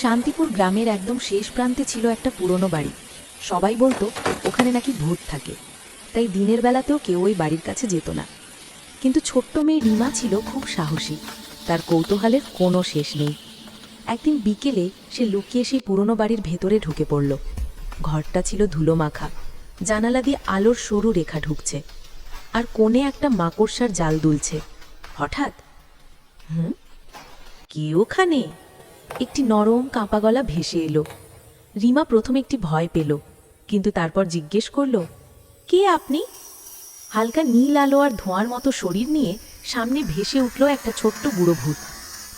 শান্তিপুর গ্রামের একদম শেষ প্রান্তে ছিল একটা পুরনো বাড়ি। সবাই বলতো ওখানে নাকি ভূত থাকে, তাই দিনের বেলাতেও কেউ ওই বাড়ির কাছে যেত না। কিন্তু ছোট্ট মেয়ে রিমা ছিল খুব সাহসী, তার কৌতূহলের কোনো শেষ নেই। একদিন বিকেলে সে লুকিয়ে সেই পুরনো বাড়ির ভেতরে ঢুকে পড়ল। ঘরটা ছিল ধুলো মাখা, জানালা দিয়ে আলোর সরু রেখা ঢুকছে, আর কোণে একটা মাকড়সার জাল দুলছে। হঠাৎ কে ওখানে? একটি নরম কাঁপা গলা ভেসে এলো। রিমা প্রথমে একটি ভয় পেল, কিন্তু তারপর জিজ্ঞেস করল, কে আপনি? হালকা নীল আলো আর ধোঁয়ার মতো শরীর নিয়ে সামনে ভেসে উঠল একটা ছোট্ট বুড়ো ভূত।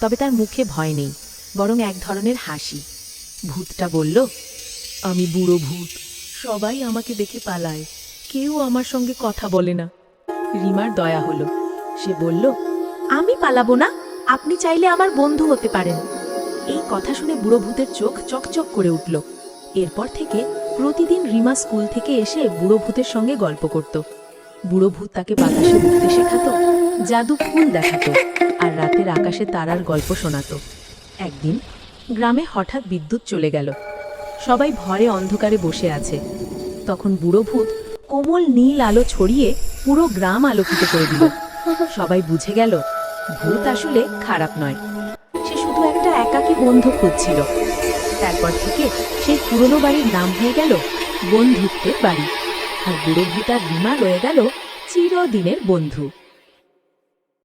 তবে তার মুখে ভয় নেই, বরং এক ধরনের হাসি। ভূতটা বলল, আমি বুড়ো ভূত, সবাই আমাকে দেখে পালায়, কেউ আমার সঙ্গে কথা বলে না। রিমার দয়া হলো, সে বলল, আমি পালাবো না, আপনি চাইলে আমার বন্ধু হতে পারেন। এই কথা শুনে বুড়ো ভূতের চোখ চকচক করে উঠল। এরপর থেকে প্রতিদিন রিমা স্কুল থেকে এসে বুড়ো ভূতের সঙ্গে গল্প করত। বুড়ো ভূত তাকে বাতাসে উঠতে শেখাতো, জাদু ফুল দেখাতো, আর রাতের আকাশে তারার গল্প শোনাতো। একদিন গ্রামে হঠাৎ বিদ্যুৎ চলে গেল। সবাই ভয়ে অন্ধকারে বসে আছে। তখন বুড়ো ভূত কোমল নীল আলো ছড়িয়ে পুরো গ্রাম আলোকিত করে দিল। সবাই বুঝে গেল ভূত আসলে খারাপ নয়, সে শুধু একটা একাকী বন্ধু খুঁজছিল। তারপর থেকে সেই পুরনো বাড়ির নাম হয়ে গেল বন্ধুত্বের বাড়ি, আর বুড়ো ভূত আর রিমা রয়ে গেল চিরদিনের বন্ধু।